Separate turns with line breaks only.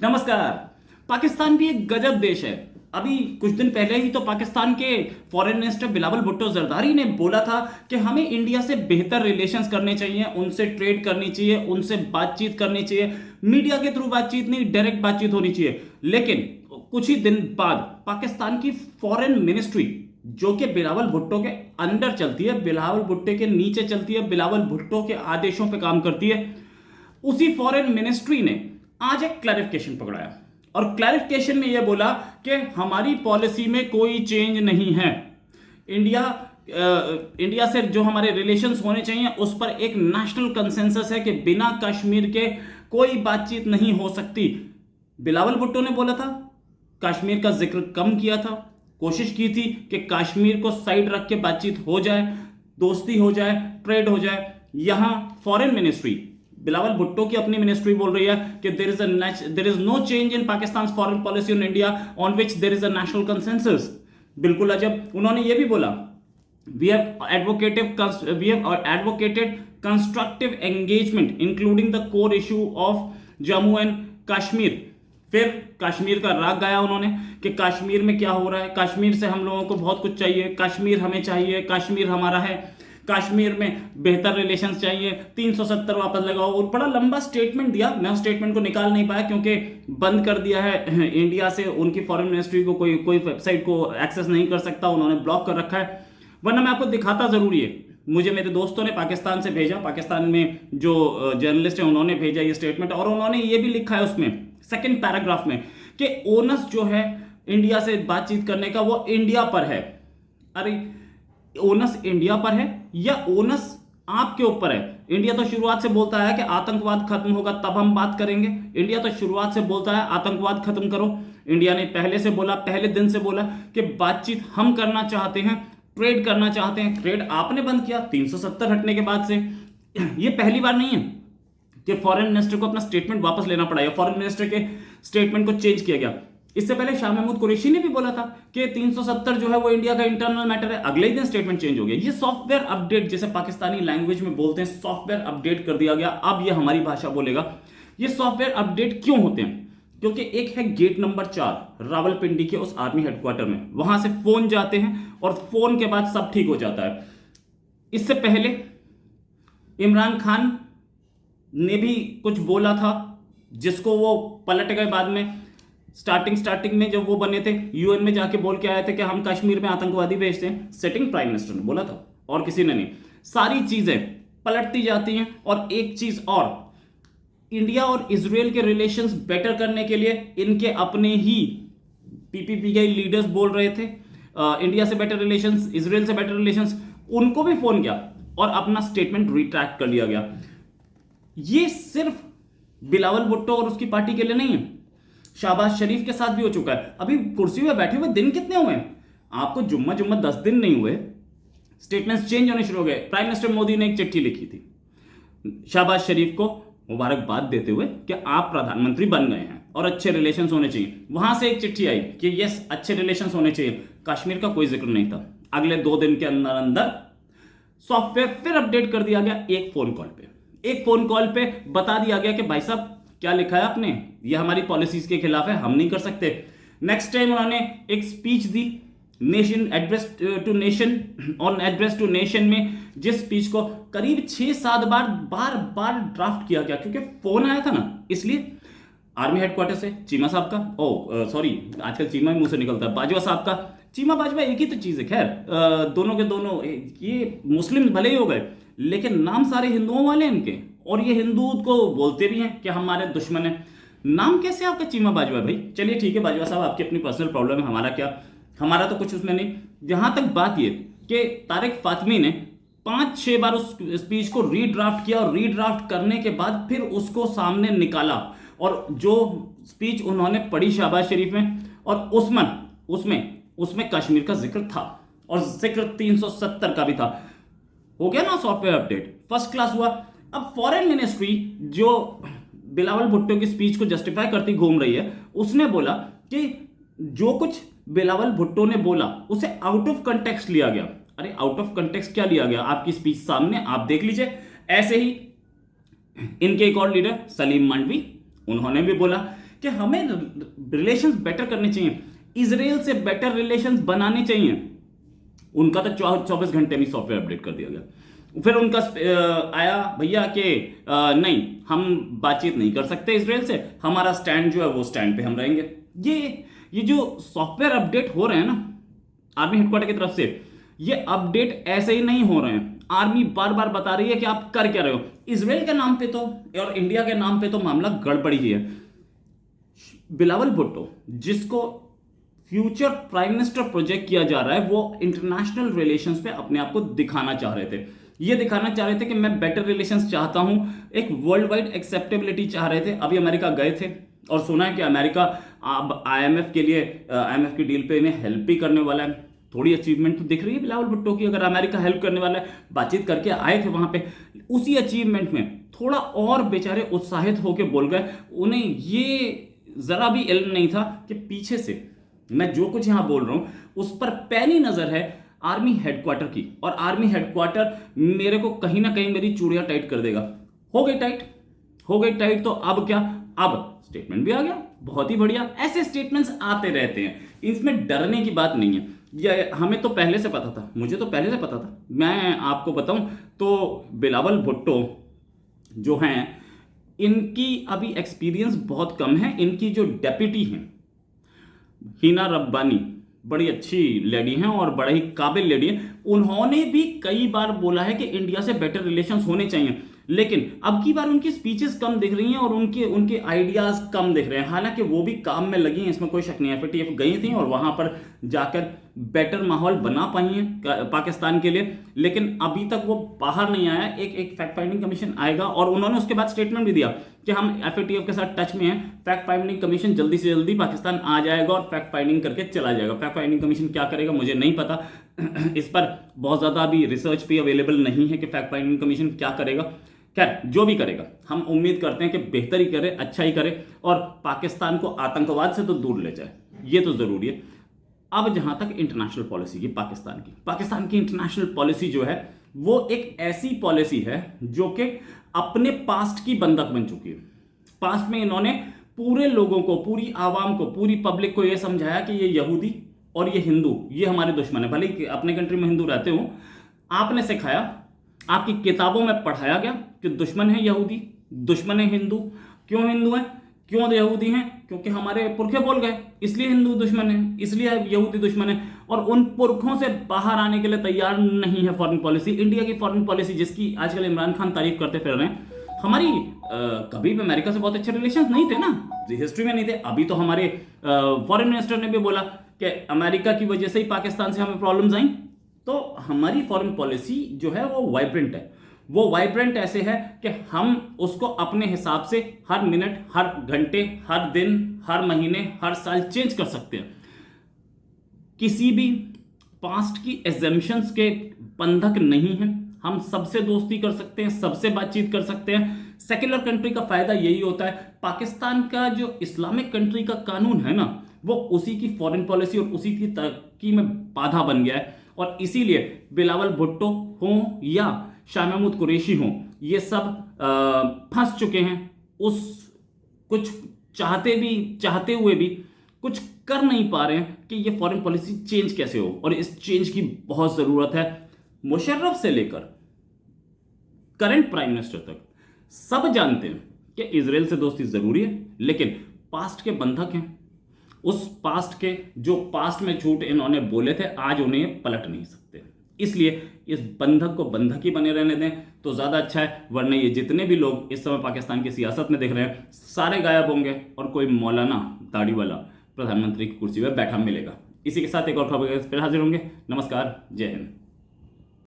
नमस्कार। पाकिस्तान भी एक गजब देश है। अभी कुछ दिन पहले ही तो पाकिस्तान के फॉरेन मिनिस्टर बिलावल भुट्टो जरदारी ने बोला था कि हमें इंडिया से बेहतर रिलेशंस करने चाहिए, उनसे ट्रेड करनी चाहिए, उनसे बातचीत करनी चाहिए। मीडिया के थ्रू बातचीत नहीं, डायरेक्ट बातचीत होनी चाहिए। लेकिन कुछ ही दिन बाद पाकिस्तान की फॉरेन मिनिस्ट्री, जो कि बिलावल भुट्टो के अंडर चलती है, बिलावल भुट्टो के नीचे चलती है, बिलावल भुट्टो के आदेशों पर काम करती है, उसी फॉरेन मिनिस्ट्री ने आज एक क्लैरिफिकेशन पकड़ाया और क्लैरिफिकेशन में यह बोला कि हमारी पॉलिसी में कोई चेंज नहीं है। इंडिया से जो हमारे रिलेशंस होने चाहिए उस पर एक नेशनल कंसेंसस है कि बिना कश्मीर के कोई बातचीत नहीं हो सकती। बिलावल भुट्टो ने बोला था, कश्मीर का जिक्र कम किया था, कोशिश की थी कि कश्मीर को साइड रख के बातचीत हो जाए, दोस्ती हो जाए, ट्रेड हो जाए। यहां फॉरेन मिनिस्ट्री, बिलावल भुट्टो की अपनी मिनिस्ट्री बोल रही है कि there is no change in Pakistan foreign policy on India on which there is a national consensus. बिल्कुल अजब। उन्होंने ये भी बोला, we have advocated constructive engagement including the core issue of Jammu and Kashmir. फिर कश्मीर का राग गाया उन्होंने कि कश्मीर में क्या हो रहा है, कश्मीर से हम लोगों को बहुत कुछ चाहिए, कश्मीर हमें चाहिए, कश्मीर हमारा है, कश्मीर में बेहतर रिलेशंस चाहिए, 370 वापस लगाओ। और बड़ा लंबा स्टेटमेंट दिया। मैं उस स्टेटमेंट को निकाल नहीं पाया क्योंकि बंद कर दिया है इंडिया से, उनकी फॉरेन मिनिस्ट्री को कोई वेबसाइट को एक्सेस नहीं कर सकता, उन्होंने ब्लॉक कर रखा है। वरना मैं आपको दिखाता जरूर। ये मुझे मेरे दोस्तों ने पाकिस्तान से भेजा, पाकिस्तान में जो जर्नलिस्ट है उन्होंने भेजा ये स्टेटमेंट, और उन्होंने ये भी लिखा है उसमें सेकेंड पैराग्राफ में कि ओनस जो है इंडिया से बातचीत करने का वो इंडिया पर है। अरे ओनस इंडिया पर है या ओनस आपके ऊपर है? इंडिया तो शुरुआत से बोलता है कि आतंकवाद खत्म होगा तब हम बात करेंगे। इंडिया तो शुरुआत से बोलता है आतंकवाद खत्म करो। इंडिया ने पहले से बोला, पहले दिन से बोला कि बातचीत हम करना चाहते हैं, ट्रेड करना चाहते हैं। ट्रेड आपने बंद किया 370 हटने के बाद से। ये पहली बार नहीं है कि फॉरेन मिनिस्टर को अपना स्टेटमेंट वापस लेना पड़ा या फॉरेन मिनिस्टर के स्टेटमेंट को चेंज किया गया। इससे पहले शाह महमूद कुरैशी ने भी बोला था कि 370 जो है वो इंडिया का इंटरनल मैटर है, अगले ही दिन स्टेटमेंट चेंज हो गया। ये सॉफ्टवेयर अपडेट, जैसे पाकिस्तानी लैंग्वेज में बोलते हैं, सॉफ्टवेयर अपडेट कर दिया गया। अब ये हमारी भाषा बोलेगा। ये सॉफ्टवेयर अपडेट क्यों होते हैं? क्योंकि एक है गेट नंबर 4 रावलपिंडी के उस आर्मी हेडक्वार्टर में, वहां से फोन जाते हैं और फोन के बाद सब ठीक हो जाता है। इससे पहले इमरान खान ने भी कुछ बोला था जिसको वो पलट गए बाद में। स्टार्टिंग में जब वो बने थे, यूएन में जाके बोल के आए थे कि हम कश्मीर में आतंकवादी भेजते हैं। सिटिंग प्राइम मिनिस्टर ने बोला था और किसी ने नहीं। सारी चीजें पलटती जाती हैं। और एक चीज और, इंडिया और इजराइल के रिलेशंस बेटर करने के लिए इनके अपने ही पीपीपी के लीडर्स बोल रहे थे इंडिया से बेटर रिलेशंस, इजराइल से बेटर रिलेशंस। उनको भी फोन किया और अपना स्टेटमेंट रिट्रैक्ट कर लिया गया। ये सिर्फ बिलावल भुट्टो और उसकी पार्टी के लिए नहीं है, शहबाज शरीफ के साथ भी हो चुका है। अभी कुर्सी में बैठे हुए दिन कितने हुए? आपको जुम्मा 10 दिन नहीं हुए, स्टेटमेंट्स चेंज होने शुरू हो गए। प्राइम मिनिस्टर मोदी ने एक चिट्ठी लिखी थी शहबाज शरीफ को मुबारकबाद देते हुए कि आप प्रधानमंत्री बन गए हैं और अच्छे रिलेशंस होने चाहिए। वहां से एक चिट्ठी आई कि यस, अच्छे रिलेशंस होने चाहिए। कश्मीर का कोई जिक्र नहीं था। अगले 2 दिन के अंदर अंदर सॉफ्टवेयर फिर अपडेट कर दिया गया। एक फोन कॉल पे बता दिया गया कि भाई साहब क्या लिखा है आपने, ये हमारी पॉलिसीज के खिलाफ है, हम नहीं कर सकते। नेक्स्ट टाइम उन्होंने एक स्पीच दी नेशन एड्रेस टू नेशन में, जिस स्पीच को करीब 6-7 बार ड्राफ्ट किया गया क्योंकि फोन आया था ना। इसलिए आर्मी हेडक्वार्टर से चीमा साहब का, सॉरी आजकल चीमा ही मुंह से निकलता है, बाजवा साहब का। चीमा बाजवा एक ही तो चीज है। खैर दोनों के दोनों ये मुस्लिम भले ही हो गए लेकिन नाम सारे हिंदुओं वाले हैं इनके, और ये हिंदू को बोलते भी हैं कि हमारे दुश्मन है। नाम कैसे आपका चीमा बाजवा है भाई? चलिए ठीक है बाजवा साहब, आपकी अपनी पर्सनल प्रॉब्लम है, हमारा क्या, हमारा तो कुछ उसमें नहीं। जहां तक बात ये कि तारिक फातमी ने 5-6 बार उस स्पीच को रीड्राफ्ट किया और रीड्राफ्ट करने के बाद फिर उसको सामने निकाला, और जो स्पीच उन्होंने पढ़ी शहबाज शरीफ में, और उसमें कश्मीर का जिक्र था और जिक्र 370 का भी था। हो गया ना सॉफ्टवेयर अपडेट, फर्स्ट क्लास हुआ। अब फॉरेन मिनिस्ट्री जो बिलावल भुट्टो की स्पीच को जस्टिफाई करती घूम रही है, उसने बोला कि जो कुछ बिलावल भुट्टो ने बोला उसे आउट ऑफ कंटेक्स्ट लिया गया। अरे आउट ऑफ कंटेक्स्ट क्या लिया गया? आपकी स्पीच सामने, आप देख लीजिए। ऐसे ही इनके एक और लीडर सलीम मंडवी, उन्होंने भी बोला कि हमें रिलेशंस बेटर करने चाहिए, इजराइल से बेटर रिलेशंस बनाने चाहिए। उनका तो 24 घंटे में सॉफ्टवेयर अपडेट कर दिया गया। फिर उनका आया भैया कि नहीं, हम बातचीत नहीं कर सकते इसराइल से, हमारा स्टैंड जो है वो स्टैंड पे हम रहेंगे। ये जो सॉफ्टवेयर अपडेट हो रहे हैं ना आर्मी हेडक्वार्टर की तरफ से, ये अपडेट ऐसे ही नहीं हो रहे हैं। आर्मी बार बार बता रही है कि आप कर क्या रहे हो। इसराइल के नाम पे तो और इंडिया के नाम पे तो मामला गड़बड़ी ही है। बिलावल भुट्टो, जिसको फ्यूचर प्राइम मिनिस्टर प्रोजेक्ट किया जा रहा है, वो इंटरनेशनल रिलेशंस पे अपने आप को दिखाना चाह रहे थे। ये दिखाना चाह रहे थे कि मैं बेटर रिलेशंस चाहता हूं, एक वर्ल्ड वाइड एक्सेप्टेबिलिटी चाह रहे थे। अभी अमेरिका गए थे और सुना है कि अमेरिका अब आईएमएफ के लिए, आईएमएफ की डील पे इन्हें हेल्प भी करने वाला है। थोड़ी अचीवमेंट तो दिख रही है बिलावल भुट्टो की, अगर अमेरिका हेल्प करने वाला है। बातचीत करके आए थे वहां पे, उसी अचीवमेंट में थोड़ा और बेचारे उत्साहित होकर बोल गए। उन्हें ये जरा भी इल्म नहीं था कि पीछे से मैं जो कुछ यहां बोल रहा हूं उस पर पैनी नजर है आर्मी हेडक्वार्टर की, और आर्मी हेडक्वार्टर मेरे को कहीं ना कहीं मेरी चूड़ियां टाइट कर देगा। हो गई टाइट, तो अब क्या, अब स्टेटमेंट भी आ गया, बहुत ही बढ़िया। ऐसे स्टेटमेंट्स आते रहते हैं, इसमें डरने की बात नहीं है। ये हमें तो पहले से पता था, मुझे तो पहले से पता था। मैं आपको बताऊं तो बिलावल भुट्टो जो हैं, इनकी अभी एक्सपीरियंस बहुत कम है। इनकी जो डेप्यूटी हैं हिना रब्बानी, बड़ी अच्छी लेडी हैं और बड़ा ही काबिल लेडी हैं। उन्होंने भी कई बार बोला है कि इंडिया से बेटर रिलेशंस होने चाहिए, लेकिन अब की बार उनकी स्पीचेस कम दिख रही हैं और उनके आइडियाज कम दिख रहे हैं। हालांकि वो भी काम में लगी हैं, इसमें कोई शक नहीं है। एफएटीएफ गई थी और वहां पर जाकर बेटर माहौल बना पाई हैं पाकिस्तान के लिए, लेकिन अभी तक वो बाहर नहीं आया। एक फैक्ट फाइंडिंग कमीशन आएगा और उन्होंने उसके बाद स्टेटमेंट भी दिया कि हम एफएटीएफ के साथ टच में हैं, फैक्ट फाइंडिंग कमीशन जल्दी से जल्दी पाकिस्तान आ जाएगा और फैक्ट फाइंडिंग करके चला जाएगा। फैक्ट फाइंडिंग कमीशन क्या करेगा मुझे नहीं पता, इस पर बहुत ज्यादा अभी रिसर्च भी अवेलेबल नहीं है कि फैक्ट फाइंडिंग कमीशन क्या करेगा। खैर, जो भी करेगा हम उम्मीद करते हैं कि बेहतर ही करे, अच्छा ही करे और पाकिस्तान को आतंकवाद से तो दूर ले जाए, ये तो जरूरी है। अब जहां तक इंटरनेशनल पॉलिसी की, पाकिस्तान की इंटरनेशनल पॉलिसी जो है वो एक ऐसी पॉलिसी है जो कि अपने पास्ट की बंधक बन चुकी है। पास्ट में इन्होंने पूरे लोगों को, पूरी आवाम को, पूरी पब्लिक को यह समझाया कि ये यहूदी और ये हिंदू ये हमारे दुश्मन है। भले ही अपने कंट्री में हिंदू रहते हो, आपने सिखाया, आपकी किताबों में पढ़ाया गया कि दुश्मन है यहूदी, दुश्मन है हिंदू। क्यों हिंदू है, क्यों यहूदी हैं? क्योंकि हमारे पुरखे बोल गए, इसलिए हिंदू दुश्मन है, इसलिए यहूदी दुश्मन है। और उन पुरखों से बाहर आने के लिए तैयार नहीं है फॉरेन पॉलिसी। इंडिया की फॉरेन पॉलिसी, जिसकी आजकल इमरान खान तारीफ करते फिर रहे हैं, हमारी कभी भी अमेरिका से बहुत अच्छे रिलेशंस नहीं थे ना, हिस्ट्री में नहीं थे। अभी तो हमारे फॉरेन मिनिस्टर ने भी बोला कि अमेरिका की वजह से ही पाकिस्तान से हमें प्रॉब्लम्स आई। तो हमारी फॉरेन पॉलिसी जो है वो वाइब्रेंट है। वो वाइब्रेंट ऐसे है कि हम उसको अपने हिसाब से हर मिनट, हर घंटे, हर दिन, हर महीने, हर साल चेंज कर सकते हैं। किसी भी पास्ट की एजम्पशंस के बंधक नहीं है। हम सबसे दोस्ती कर सकते हैं, सबसे बातचीत कर सकते हैं। सेक्युलर कंट्री का फायदा यही होता है। पाकिस्तान का जो इस्लामिक कंट्री का कानून है ना, वो उसी की फॉरेन पॉलिसी और उसी की तरक्की में बाधा बन गया है। और इसीलिए बिलावल भुट्टो हों या शाह महमूद कुरैशी हों, ये सब फंस चुके हैं। उस कुछ चाहते हुए भी कुछ कर नहीं पा रहे हैं कि ये फॉरेन पॉलिसी चेंज कैसे हो। और इस चेंज की बहुत जरूरत है। मुशर्रफ से लेकर करंट प्राइम मिनिस्टर तक सब जानते हैं कि इजराइल से दोस्ती जरूरी है, लेकिन पास्ट के बंधक हैं। उस पास्ट के जो पास्ट में झूठ इन्होंने बोले थे, आज उन्हें पलट नहीं सकते। इसलिए इस बंधक को बंधक ही बने रहने दें तो ज्यादा अच्छा है। वरना ये जितने भी लोग इस समय पाकिस्तान की सियासत में दिख रहे हैं, सारे गायब होंगे और कोई मौलाना दाढ़ी वाला प्रधानमंत्री की कुर्सी पर बैठा मिलेगा। इसी के साथ एक और खबर फिर हाजिर होंगे। नमस्कार, जय हिंद।